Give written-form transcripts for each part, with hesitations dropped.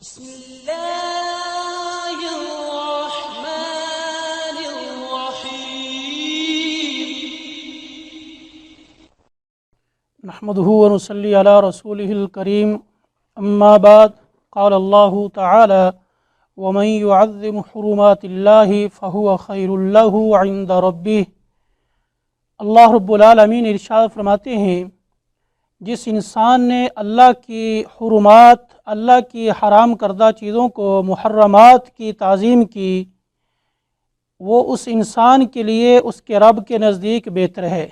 بسم اللہ الرحمن الرحیم نحمده ونصلي على رسوله الكريم اما بعد قال الله تعالى ومن يعظم حرمات الله فهو خير له عند ربه۔ اللہ رب العالمین ارشاد فرماتے ہیں جس انسان نے اللہ کی حرمات، اللہ کی حرام کردہ چیزوں کو، محرمات کی تعظیم کی، وہ اس انسان کے لیے اس کے رب کے نزدیک بہتر ہے۔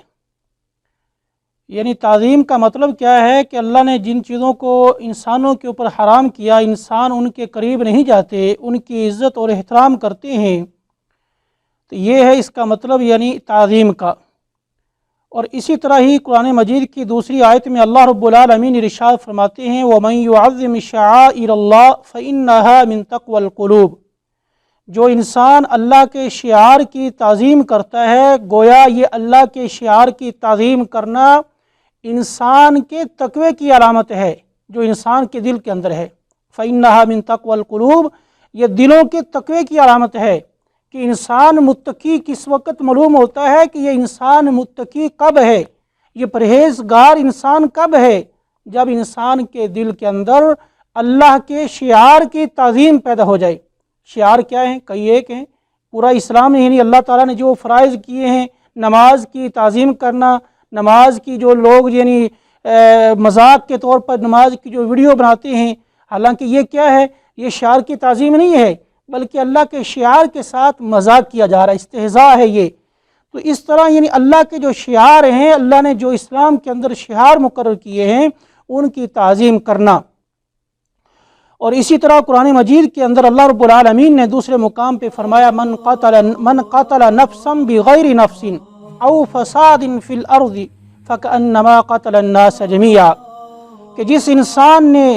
یعنی تعظیم کا مطلب کیا ہے کہ اللہ نے جن چیزوں کو انسانوں کے اوپر حرام کیا، انسان ان کے قریب نہیں جاتے، ان کی عزت اور احترام کرتے ہیں، تو یہ ہے اس کا مطلب یعنی تعظیم کا۔ اور اسی طرح ہی قرآن مجید کی دوسری آیت میں اللہ رب العالمین ارشاد فرماتے ہیں وَمَن يُعَظِّمْ شَعَائِرَ اللَّهِ فَإِنَّهَا مِن تَقْوَى الْقُلُوبِ۔ جو انسان اللہ کے شعار کی تعظیم کرتا ہے، گویا یہ اللہ کے شعار کی تعظیم کرنا انسان کے تقوی کی علامت ہے، جو انسان کے دل کے اندر ہے۔ فَإِنَّهَا مِن تَقْوَى الْقُلُوبِ، یہ دلوں کے تقوی کی علامت ہے کہ انسان متقی کس وقت معلوم ہوتا ہے کہ یہ انسان متقی کب ہے، یہ پرہیزگار انسان کب ہے، جب انسان کے دل کے اندر اللہ کے شعار کی تعظیم پیدا ہو جائے۔ شعار کیا ہیں؟ کئی ایک ہیں۔ پورا اسلام یعنی اللہ تعالیٰ نے جو فرائض کیے ہیں، نماز کی تعظیم کرنا، نماز کی جو لوگ یعنی مذاق کے طور پر نماز کی جو ویڈیو بناتے ہیں، حالانکہ یہ کیا ہے؟ یہ شعار کی تعظیم نہیں ہے، بلکہ اللہ کے شعار کے ساتھ مذاق کیا جا رہا ہے، استہزاء ہے یہ۔ تو اس طرح یعنی اللہ کے جو شعار ہیں، اللہ نے جو اسلام کے اندر شعار مقرر کیے ہیں، ان کی تعظیم کرنا۔ اور اسی طرح قرآن مجید کے اندر اللہ رب العالمین نے دوسرے مقام پہ فرمایا من قتل نفسا بغیر نفس او فساد فی الارض فکأنما قتل الناس جميعا، کہ جس انسان نے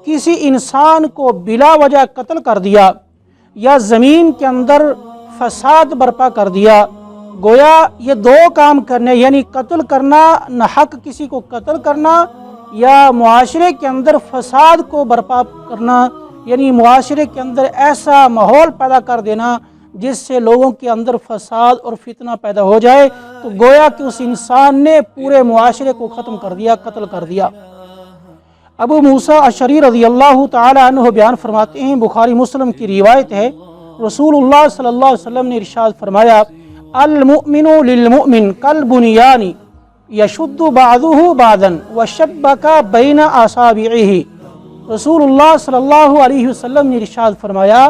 کسی انسان کو بلا وجہ قتل کر دیا یا زمین کے اندر فساد برپا کر دیا، گویا یہ دو کام کرنے یعنی قتل کرنا، ناحق کسی کو قتل کرنا، یا معاشرے کے اندر فساد کو برپا کرنا، یعنی معاشرے کے اندر ایسا ماحول پیدا کر دینا جس سے لوگوں کے اندر فساد اور فتنہ پیدا ہو جائے، تو گویا کہ اس انسان نے پورے معاشرے کو ختم کر دیا، قتل کر دیا۔ ابو موسیٰ اشعری رضی اللہ تعالی عنہ بیان فرماتے ہیں، بخاری مسلم کی روایت ہے، رسول اللہ صلی اللہ علیہ وسلم نے ارشاد فرمایا المؤمن للمؤمن کالبنیان یشد بعضہ بعضا وشبک بین اصابعہ۔ رسول اللہ صلی اللہ علیہ وسلم نے ارشاد فرمایا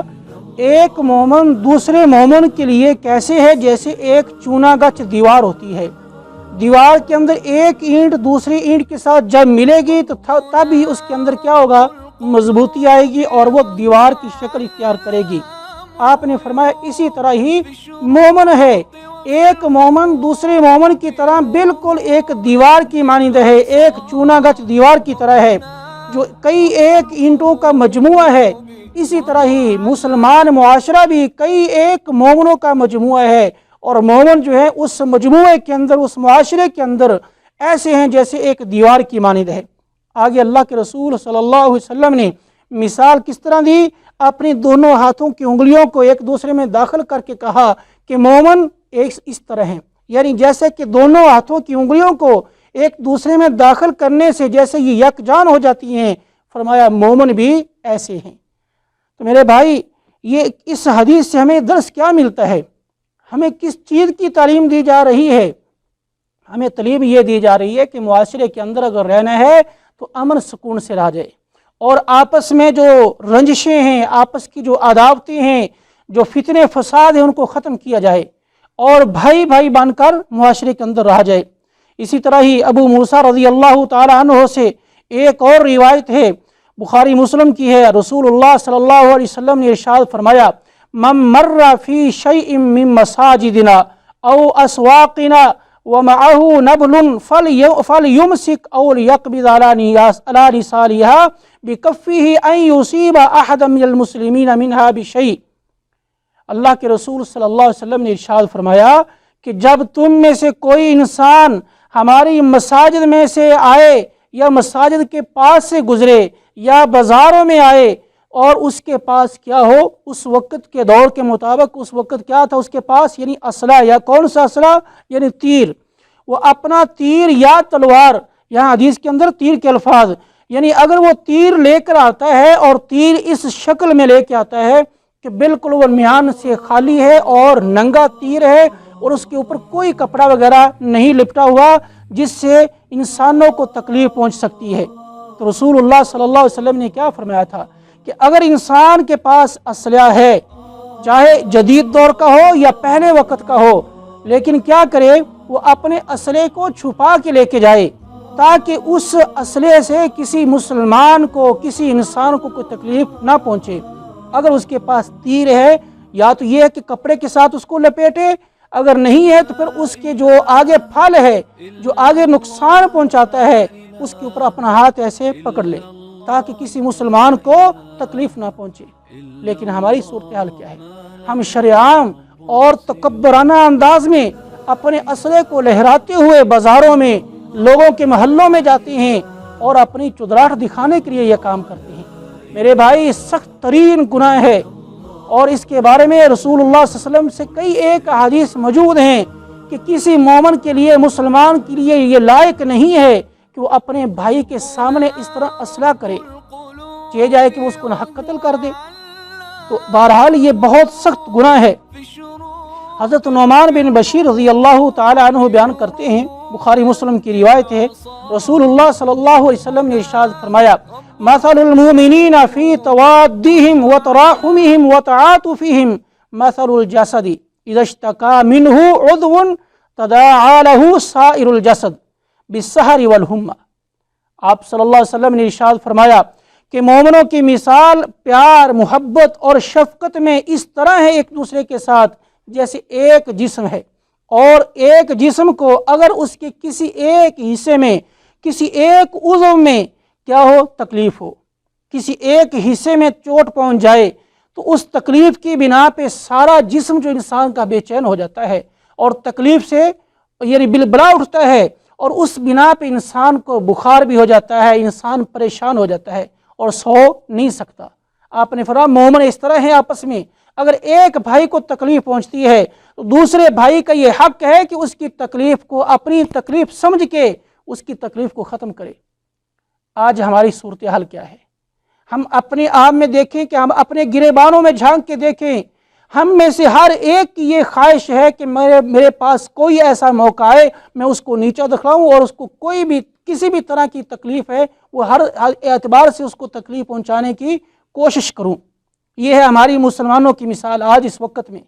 ایک مومن دوسرے مومن کے لیے کیسے ہے؟ جیسے ایک چونا گچ دیوار ہوتی ہے، دیوار کے اندر ایک اینٹ دوسری اینٹ کے ساتھ جب ملے گی تو تب ہی اس کے اندر کیا ہوگا؟ مضبوطی آئے گی اور وہ دیوار کی شکل اختیار کرے گی۔ آپ نے فرمایا اسی طرح ہی مومن ہے، ایک مومن دوسرے مومن کی طرح بالکل ایک دیوار کی مانند ہے، ایک چونا گچ دیوار کی طرح ہے جو کئی ایک اینٹوں کا مجموعہ ہے۔ اسی طرح ہی مسلمان معاشرہ بھی کئی ایک مومنوں کا مجموعہ ہے، اور مومن جو ہے اس مجموعے کے اندر، اس معاشرے کے اندر ایسے ہیں جیسے ایک دیوار کی مانند ہے۔ آگے اللہ کے رسول صلی اللہ علیہ وسلم نے مثال کس طرح دی؟ اپنی دونوں ہاتھوں کی انگلیوں کو ایک دوسرے میں داخل کر کے کہا کہ مومن ایک اس طرح ہیں، یعنی جیسے کہ دونوں ہاتھوں کی انگلیوں کو ایک دوسرے میں داخل کرنے سے جیسے یہ یکجان ہو جاتی ہیں، فرمایا مومن بھی ایسے ہیں۔ تو میرے بھائی، یہ اس حدیث سے ہمیں درس کیا ملتا ہے؟ ہمیں کس چیز کی تعلیم دی جا رہی ہے؟ ہمیں تعلیم یہ دی جا رہی ہے کہ معاشرے کے اندر اگر رہنا ہے تو امن سکون سے رہ جائے، اور آپس میں جو رنجشیں ہیں، آپس کی جو عداوتیں ہیں، جو فتنے فساد ہیں، ان کو ختم کیا جائے، اور بھائی بھائی بن کر معاشرے کے اندر رہ جائے۔ اسی طرح ہی ابو موسیٰ رضی اللہ تعالی عنہ سے ایک اور روایت ہے، بخاری مسلم کی ہے، رسول اللہ صلی اللہ علیہ وسلم نے ارشاد فرمایا من مر فی شیء من مساجدنا او اسواقنا ومعه نبل فلیمسک او لیقبض علی نصالها بکفہ ان یصیب احدا من المسلمین منها بشیء۔ اللہ کے رسول صلی اللہ علیہ وسلم نے ارشاد فرمایا کہ جب تم میں سے کوئی انسان ہماری مساجد میں سے آئے یا مساجد کے پاس سے گزرے یا بازاروں میں آئے اور اس کے پاس کیا ہو، اس وقت کے دور کے مطابق اس وقت کیا تھا اس کے پاس، یعنی اسلحہ، یا کون سا اسلحہ، یعنی تیر، وہ اپنا تیر یا تلوار، یہاں حدیث کے اندر تیر کے الفاظ، یعنی اگر وہ تیر لے کر آتا ہے اور تیر اس شکل میں لے کے آتا ہے کہ بالکل وہ میان سے خالی ہے اور ننگا تیر ہے اور اس کے اوپر کوئی کپڑا وغیرہ نہیں لپٹا ہوا جس سے انسانوں کو تکلیف پہنچ سکتی ہے، تو رسول اللہ صلی اللہ علیہ وسلم نے کیا فرمایا تھا کہ اگر انسان کے پاس اسلحہ ہے، چاہے جدید دور کا ہو یا پہلے وقت کا ہو، لیکن کیا کرے، وہ اپنے اسلحے کو چھپا کے لے کے جائے تاکہ اس اسلحے سے کسی مسلمان کو، کسی انسان کو کوئی تکلیف نہ پہنچے۔ اگر اس کے پاس تیر ہے، یا تو یہ ہے کہ کپڑے کے ساتھ اس کو لپیٹے، اگر نہیں ہے تو پھر اس کے جو آگے پھل ہے، جو آگے نقصان پہنچاتا ہے، اس کے اوپر اپنا ہاتھ ایسے پکڑ لے تاکہ کسی مسلمان کو تکلیف نہ پہنچے۔ لیکن ہماری صورتحال کیا ہے، ہم شرعام اور تکبرانہ انداز میں اپنے اسلحے کو لہراتے ہوئے بازاروں میں، لوگوں کے محلوں میں جاتے ہیں اور اپنی چدراہٹ دکھانے کے لیے یہ کام کرتے ہیں۔ میرے بھائی، سخت ترین گناہ ہے، اور اس کے بارے میں رسول اللہ صلی اللہ علیہ وسلم سے کئی ایک احادیث موجود ہیں کہ کسی مومن کے لیے، مسلمان کے لیے یہ لائق نہیں ہے کہ وہ اپنے بھائی کے سامنے اس طرح اسلحہ کرے، چاہے جائے کہ وہ اس کو حق قتل کر دے۔ تو بہرحال یہ بہت سخت گناہ ہے۔ حضرت نعمان بن بشیر رضی اللہ تعالی عنہ بیان کرتے ہیں، بخاری مسلم کی روایت ہے، رسول اللہ صلی اللہ علیہ وسلم نے ارشاد فرمایا، مثل المؤمنین فی توادہم وتراحمہم وتعاطفہم مثل الجسد اذا اشتکا منہ عضو تداعی لہ سائر الجسد بالسہر والحمى۔ آپ صلی اللہ علیہ وسلم نے ارشاد فرمایا کہ مومنوں کی مثال پیار، محبت اور شفقت میں اس طرح ہے ایک دوسرے کے ساتھ جیسے ایک جسم ہے، اور ایک جسم کو اگر اس کے کسی ایک حصے میں، کسی ایک عضو میں کیا ہو، تکلیف ہو، کسی ایک حصے میں چوٹ پہنچ جائے تو اس تکلیف کی بنا پہ سارا جسم جو انسان کا بے چین ہو جاتا ہے اور تکلیف سے یعنی بلبلا اٹھتا ہے، اور اس بنا پہ انسان کو بخار بھی ہو جاتا ہے، انسان پریشان ہو جاتا ہے اور سو نہیں سکتا۔ آپ نے فرمایا مومن اس طرح ہے آپس میں، اگر ایک بھائی کو تکلیف پہنچتی ہے تو دوسرے بھائی کا یہ حق ہے کہ اس کی تکلیف کو اپنی تکلیف سمجھ کے اس کی تکلیف کو ختم کرے۔ آج ہماری صورتحال کیا ہے؟ ہم اپنے آپ میں دیکھیں کہ ہم اپنے گریبانوں میں جھانک کے دیکھیں، ہم میں سے ہر ایک کی یہ خواہش ہے کہ میرے پاس کوئی ایسا موقع آئے، میں اس کو نیچا دکھلاؤں اور اس کو کوئی بھی کسی بھی طرح کی تکلیف ہے وہ ہر اعتبار سے اس کو تکلیف پہنچانے کی کوشش کروں۔ یہ ہے ہماری مسلمانوں کی مثال آج اس وقت میں۔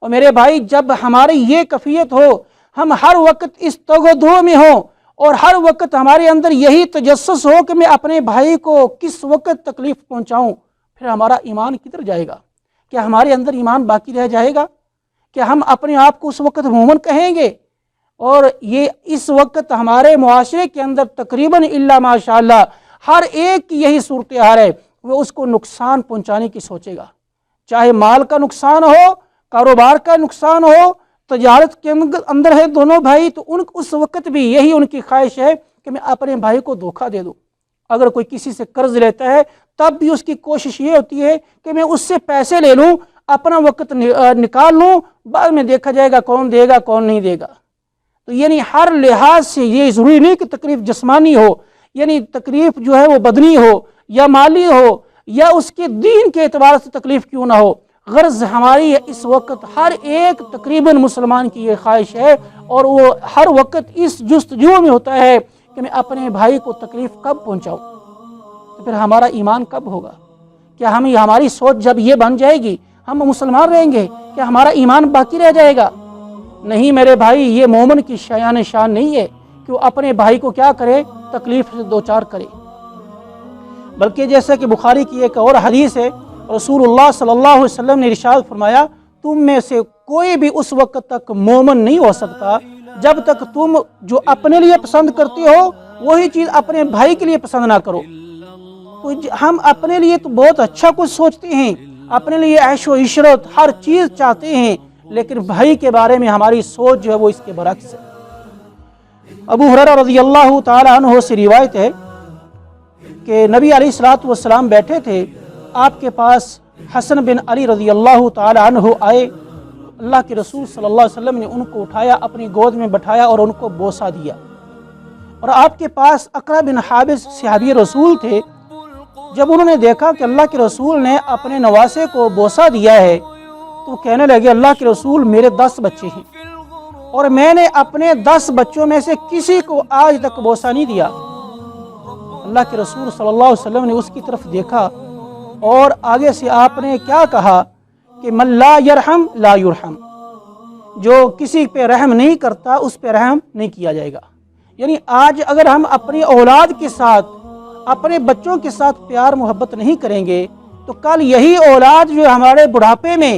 اور میرے بھائی، جب ہماری یہ کیفیت ہو، ہم ہر وقت اس تگ و دو میں ہوں اور ہر وقت ہمارے اندر یہی تجسس ہو کہ میں اپنے بھائی کو کس وقت تکلیف پہنچاؤں، پھر ہمارا ایمان کدھر جائے گا؟ کیا ہمارے اندر ایمان باقی رہ جائے گا؟ کیا ہم اپنے آپ کو اس وقت مومن کہیں گے؟ اور یہ اس وقت ہمارے معاشرے کے اندر تقریباً الا ماشاء اللہ ہر ایک کی یہی صورتحال ہے، وہ اس کو نقصان پہنچانے کی سوچے گا، چاہے مال کا نقصان ہو، کاروبار کا نقصان ہو، تجارت کے اندر ہے دونوں بھائی تو اس وقت بھی یہی ان کی خواہش ہے کہ میں اپنے بھائی کو دھوکہ دے دوں۔ اگر کوئی کسی سے قرض لیتا ہے تب بھی اس کی کوشش یہ ہوتی ہے کہ میں اس سے پیسے لے لوں، اپنا وقت نکال لوں، بعد میں دیکھا جائے گا کون دے گا کون نہیں دے گا۔ تو یعنی ہر لحاظ سے یہ ضروری نہیں کہ تکلیف جسمانی ہو، یعنی تکلیف جو ہے وہ بدنی ہو یا مالی ہو یا اس کے دین کے اعتبار سے تکلیف کیوں نہ ہو، غرض ہماری اس وقت ہر ایک تقریباً مسلمان کی یہ خواہش ہے اور وہ ہر وقت اس جستجو میں ہوتا ہے کہ میں اپنے بھائی کو تکلیف کب پہنچاؤں۔ تو پھر ہمارا ایمان کب ہوگا؟ کیا ہماری سوچ جب یہ بن جائے گی ہم مسلمان رہیں گے؟ کیا ہمارا ایمان باقی رہ جائے گا؟ نہیں میرے بھائی، یہ مومن کی شان نہیں ہے کہ وہ اپنے بھائی کو کیا کرے، تکلیف سے دوچار کرے۔ بلکہ جیسا کہ بخاری کی ایک اور حدیث ہے، رسول اللہ صلی اللہ علیہ وسلم نے ارشاد فرمایا، تم میں سے کوئی بھی اس وقت تک مومن نہیں ہو سکتا جب تک تم جو اپنے لیے پسند کرتے ہو وہی چیز اپنے بھائی کے لیے پسند نہ کرو۔ تو ہم اپنے لیے تو بہت اچھا کچھ سوچتے ہیں، اپنے لیے عیش و عشرت ہر چیز چاہتے ہیں، لیکن بھائی کے بارے میں ہماری سوچ جو ہے وہ اس کے برعکس ہے۔ ابو ہریرہ رضی اللہ تعالی عنہ سے روایت ہے کہ نبی علیہ الصلوۃ والسلام بیٹھے تھے آپ کے پاس حسن بن علی رضی اللہ تعالی عنہ آئے، اللہ کے رسول صلی اللہ علیہ وسلم نے ان کو اٹھایا، اپنی گود میں بٹھایا اور ان کو بوسہ دیا۔ اور آپ کے پاس اقرا بن حابس صحابی رسول تھے، جب انہوں نے دیکھا کہ اللہ کے رسول نے اپنے نواسے کو بوسہ دیا ہے تو کہنے لگے اللہ کے رسول میرے 10 بچے ہیں اور میں نے اپنے 10 بچوں میں سے کسی کو آج تک بوسہ نہیں دیا۔ اللہ کے رسول صلی اللہ علیہ وسلم نے اس کی طرف دیکھا اور آگے سے آپ نے کیا کہا کہ من لا یرحم لا یرحم، جو کسی پہ رحم نہیں کرتا اس پہ رحم نہیں کیا جائے گا۔ یعنی آج اگر ہم اپنی اولاد کے ساتھ، اپنے بچوں کے ساتھ پیار محبت نہیں کریں گے تو کل یہی اولاد جو ہمارے بڑھاپے میں،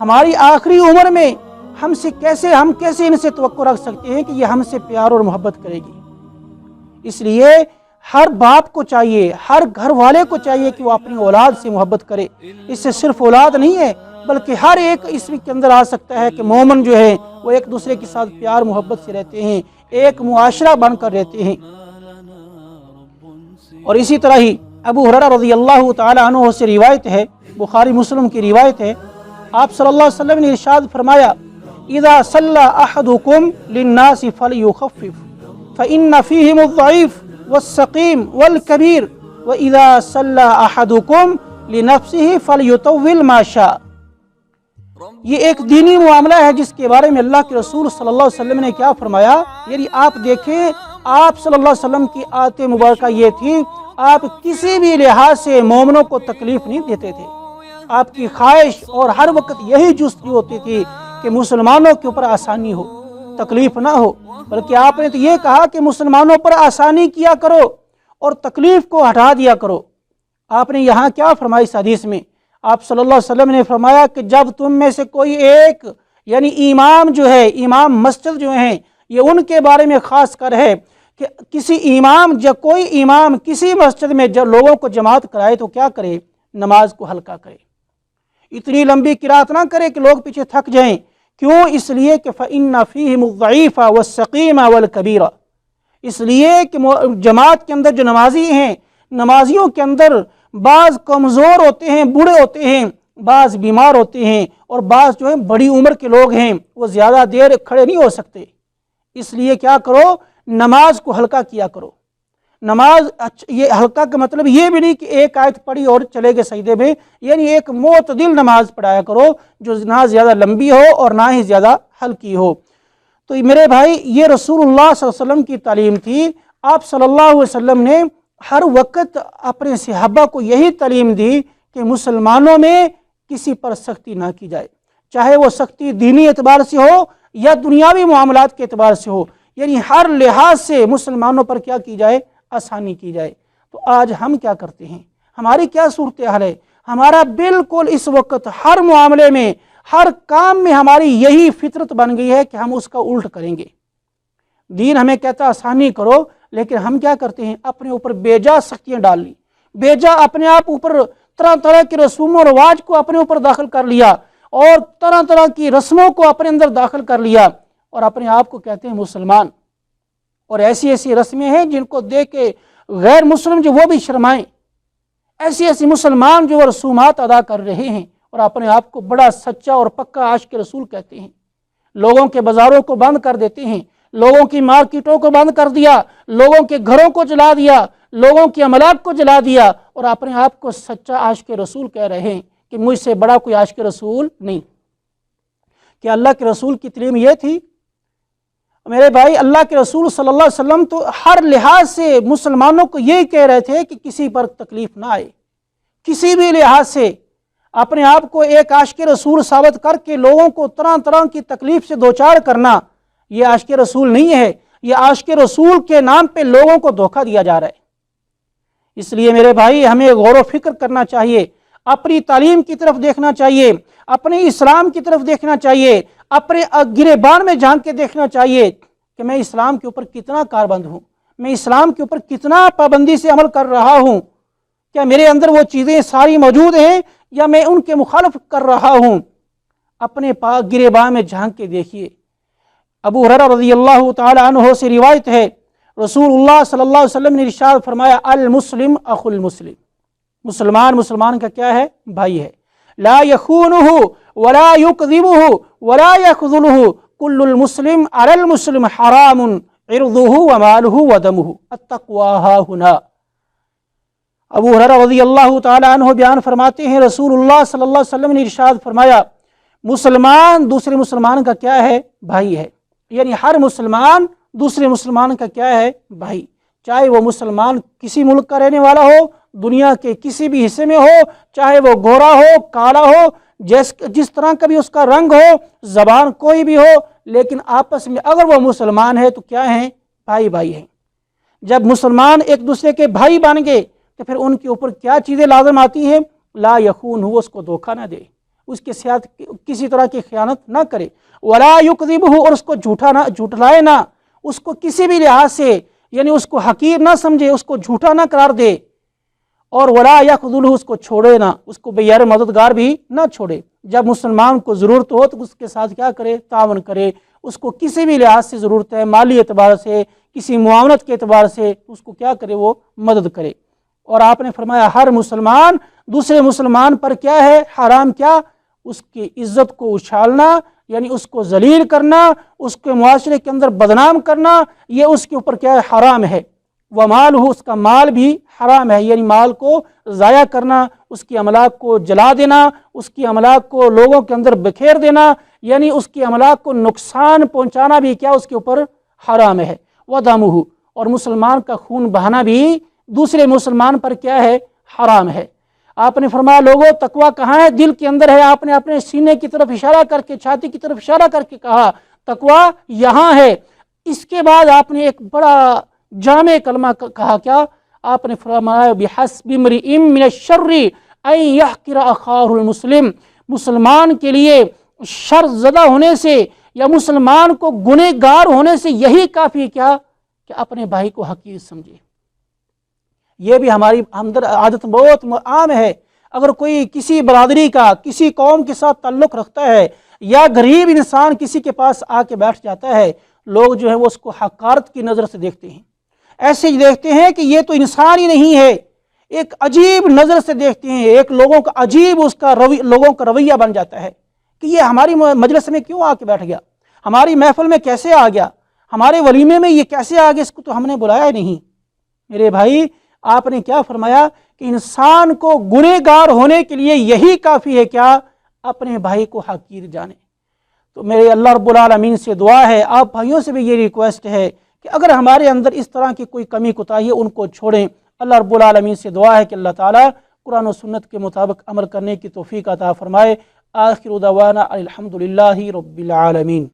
ہماری آخری عمر میں ہم کیسے ان سے توقع رکھ سکتے ہیں کہ یہ ہم سے پیار اور محبت کرے گی؟ اس لیے ہر باپ کو چاہیے، ہر گھر والے کو چاہیے کہ وہ اپنی اولاد سے محبت کرے۔ اس سے صرف اولاد نہیں ہے بلکہ ہر ایک اس کے اندر آ سکتا ہے کہ مومن جو ہے وہ ایک دوسرے کے ساتھ پیار محبت سے رہتے ہیں، ایک معاشرہ بن کر رہتے ہیں۔ اور اسی طرح ہی ابو ہریرہ رضی اللہ تعالی عنہ سے روایت ہے، بخاری مسلم کی روایت ہے، آپ صلی اللہ علیہ وسلم نے ارشاد فرمایا اذا صلی احدکم للناس فلیخفف فإن فیہم الضعیف والسقیم والکبیر وإذا صلی احدکم لنفسہ فلیطول ما شاء۔ یہ ایک دینی معاملہ ہے جس کے بارے میں اللہ کے رسول صلی اللہ علیہ وسلم نے کیا فرمایا۔ یعنی آپ دیکھیں، آپ صلی اللہ علیہ وسلم کی آیت مبارکہ یہ تھی، آپ کسی بھی لحاظ سے مومنوں کو تکلیف نہیں دیتے تھے۔ آپ کی خواہش اور ہر وقت یہی جستجو ہوتی تھی کہ مسلمانوں کے اوپر آسانی ہو، تکلیف نہ ہو، بلکہ آپ نے تو یہ کہا کہ مسلمانوں پر آسانی کیا کرو اور تکلیف کو ہٹا دیا کرو۔ آپ نے یہاں کیا فرمائی اس حدیث میں؟ آپ صلی اللہ علیہ وسلم نے فرمایا کہ جب تم میں سے کوئی ایک، یعنی امام جو ہے، امام مسجد جو ہیں، یہ ان کے بارے میں خاص کر ہے کہ کوئی امام کسی مسجد میں جب لوگوں کو جماعت کرائے تو کیا کرے؟ نماز کو ہلکا کرے، اتنی لمبی قرات نہ کرے کہ لوگ پیچھے تھک جائیں۔ کیوں؟ اس لیے کہ فإن فیہم الضعیف والسقیم والکبیر، اس لیے کہ جماعت کے اندر جو نمازی ہیں، نمازیوں کے اندر بعض کمزور ہوتے ہیں، بوڑھے ہوتے ہیں، بعض بیمار ہوتے ہیں، اور بعض جو ہیں بڑی عمر کے لوگ ہیں، وہ زیادہ دیر کھڑے نہیں ہو سکتے۔ اس لیے کیا کرو؟ نماز کو ہلکا کیا کرو۔ نماز یہ ہلکا کا مطلب یہ بھی نہیں کہ ایک آیت پڑھی اور چلے گئے سجدے میں، یعنی ایک معتدل نماز پڑھایا کرو جو نہ زیادہ لمبی ہو اور نہ ہی زیادہ ہلکی ہو۔ تو میرے بھائی، یہ رسول اللہ صلی اللہ علیہ وسلم کی تعلیم تھی۔ آپ صلی اللہ علیہ وسلم نے ہر وقت اپنے صحابہ کو یہی تعلیم دی کہ مسلمانوں میں کسی پر سختی نہ کی جائے، چاہے وہ سختی دینی اعتبار سے ہو یا دنیاوی معاملات کے اعتبار سے ہو، یعنی ہر لحاظ سے مسلمانوں پر کیا کی جائے؟ آسانی کی جائے۔ تو آج ہم کیا کرتے ہیں؟ ہماری کیا صورتحال ہے؟ ہمارا بالکل اس وقت ہر معاملے میں، ہر کام میں ہماری یہی فطرت بن گئی ہے کہ ہم اس کا الٹ کریں گے۔ دین ہمیں کہتا آسانی کرو، لیکن ہم کیا کرتے ہیں؟ اپنے اوپر بیجا سختیاں ڈال لی، بیجا اپنے آپ اوپر طرح طرح کے رسوم و رواج کو اپنے اوپر داخل کر لیا اور طرح طرح کی رسموں کو اپنے اندر داخل کر لیا، اور اپنے آپ کو کہتے ہیں مسلمان۔ اور ایسی ایسی رسمیں ہیں جن کو دیکھ کے غیر مسلم جو وہ بھی شرمائیں، ایسی مسلمان جو وہ رسومات ادا کر رہے ہیں اور اپنے آپ کو بڑا سچا اور پکا عاشق رسول کہتے ہیں۔ لوگوں کے بازاروں کو بند کر دیتے ہیں، لوگوں کی مارکیٹوں کو بند کر دیا، لوگوں کے گھروں کو جلا دیا، لوگوں کی عملات کو جلا دیا، اور اپنے آپ کو سچا عاشق رسول کہہ رہے ہیں کہ مجھ سے بڑا کوئی عاشق رسول نہیں۔ کیا اللہ کے رسول کی تعلیم یہ تھی؟ میرے بھائی، اللہ کے رسول صلی اللہ علیہ وسلم تو ہر لحاظ سے مسلمانوں کو یہی کہہ رہے تھے کہ کسی پر تکلیف نہ آئے، کسی بھی لحاظ سے اپنے آپ کو ایک عاشق رسول ثابت کر کے لوگوں کو طرح طرح کی تکلیف سے دوچار کرنا، یہ عاشق رسول نہیں ہے۔ یہ عاشق رسول کے نام پہ لوگوں کو دھوکہ دیا جا رہا ہے۔ اس لیے میرے بھائی، ہمیں غور و فکر کرنا چاہیے، اپنی تعلیم کی طرف دیکھنا چاہیے، اپنے اسلام کی طرف دیکھنا چاہیے، اپنے گریبان میں جھانک کے دیکھنا چاہیے کہ میں اسلام کے اوپر کتنا کاربند ہوں، میں اسلام کے اوپر کتنا پابندی سے عمل کر رہا ہوں، کیا میرے اندر وہ چیزیں ساری موجود ہیں یا میں ان کے مخالف کر رہا ہوں؟ اپنے گریبان میں جھانک کے دیکھیے۔ ابو ہریرہ رضی اللہ تعالی عنہ سے روایت ہے، رسول اللہ صلی اللہ علیہ وسلم نے ارشاد فرمایا المسلم اخو المسلم، مسلمان کا کیا ہے؟ بھائی ہے۔ لا یخونہ ولا یکذبہ ولا یخذلہ کل المسلم علی المسلم حرام عرضہ ومالہ ودمہ التقوی ہاہنا۔ ابو ہریرہ رضی اللہ تعالیٰ عنہ بیان فرماتے ہیں رسول اللہ صلی اللہ علیہ وسلم نے ارشاد فرمایا مسلمان دوسرے مسلمان کا کیا ہے؟ بھائی ہے۔ یعنی ہر مسلمان دوسرے مسلمان کا کیا ہے؟ بھائی، چاہے وہ مسلمان کسی ملک کا رہنے والا ہو، دنیا کے کسی بھی حصے میں ہو، چاہے وہ گورا ہو، کالا ہو، جس طرح کا بھی اس کا رنگ ہو، زبان کوئی بھی ہو، لیکن آپس میں اگر وہ مسلمان ہے تو کیا ہیں؟ بھائی ہیں۔ جب مسلمان ایک دوسرے کے بھائی بن گئے تو پھر ان کے اوپر کیا چیزیں لازم آتی ہیں؟ لا یخون ہو، اس کو دھوکہ نہ دے، اس کے ساتھ کسی طرح کی خیانت نہ کرے، ولا یکذبہ، اور اس کو جھٹلائے نہ، اس کو کسی بھی لحاظ سے یعنی اس کو حقیر نہ سمجھے، اس کو جھوٹا نہ قرار دے، اور ولا یخذلہ، اس کو چھوڑے نہ، اس کو بغیر مددگار بھی نہ چھوڑے۔ جب مسلمان کو ضرورت ہو تو اس کے ساتھ کیا کرے؟ تعاون کرے۔ اس کو کسی بھی لحاظ سے ضرورت ہے، مالی اعتبار سے، کسی معاونت کے اعتبار سے، اس کو کیا کرے؟ وہ مدد کرے۔ اور آپ نے فرمایا ہر مسلمان دوسرے مسلمان پر کیا ہے؟ حرام کیا؟ اس کی عزت کو اچھالنا، یعنی اس کو ذلیل کرنا، اس کے معاشرے کے اندر بدنام کرنا، یہ اس کے اوپر کیا ہے؟ حرام ہے۔ ومالہ، اس کا مال بھی حرام ہے، یعنی مال کو ضائع کرنا، اس کی املاک کو جلا دینا، اس کی املاک کو لوگوں کے اندر بکھیر دینا، یعنی اس کی املاک کو نقصان پہنچانا بھی کیا اس کے اوپر حرام ہے۔ ودمہ، اور مسلمان کا خون بہانا بھی دوسرے مسلمان پر کیا ہے؟ حرام ہے۔ آپ نے فرمایا لوگوں تقویٰ کہاں ہے؟ دل کے اندر ہے۔ آپ نے اپنے سینے کی طرف اشارہ کر کے، چھاتی کی طرف اشارہ کر کے کہا تقویٰ یہاں ہے۔ اس کے بعد آپ نے ایک بڑا جامع کلمہ کہا، کیا؟ آپ نے فرمایا بحسب امرئ من الشر ان یحقر اخاہ المسلم، مسلمان کے لیے شر زدہ ہونے سے یا مسلمان کو گنہگار ہونے سے یہی کافی کیا کہ اپنے بھائی کو حقیر سمجھے۔ یہ بھی ہماری اندر عادت بہت عام ہے۔ اگر کوئی کسی برادری کا، کسی قوم کے ساتھ تعلق رکھتا ہے یا غریب انسان کسی کے پاس آ کے بیٹھ جاتا ہے، لوگ جو ہے وہ اس کو حقارت کی نظر سے دیکھتے ہیں، ایسے ہی دیکھتے ہیں کہ یہ تو انسان ہی نہیں ہے، ایک عجیب نظر سے دیکھتے ہیں، ایک لوگوں کا عجیب لوگوں کا رویہ بن جاتا ہے کہ یہ ہماری مجلس میں کیوں آ کے بیٹھ گیا، ہماری محفل میں کیسے آ گیا، ہمارے ولیمے میں یہ کیسے آ گیا، اس کو تو ہم نے بلایا ہی نہیں۔ میرے بھائی، آپ نے کیا فرمایا کہ انسان کو گنہگار ہونے کے لیے یہی کافی ہے، کیا؟ اپنے بھائی کو حقیر جانے۔ تو میرے اللہ رب العالمین سے دعا ہے، آپ بھائیوں سے بھی یہ ریکویسٹ ہے کہ اگر ہمارے اندر اس طرح کی کوئی کمی کوتاہی ہے ان کو چھوڑیں۔ اللہ رب العالمین سے دعا ہے کہ اللہ تعالیٰ قرآن و سنت کے مطابق عمل کرنے کی توفیق عطا فرمائے۔ آخر دعوانا الحمدللہ رب العالمین۔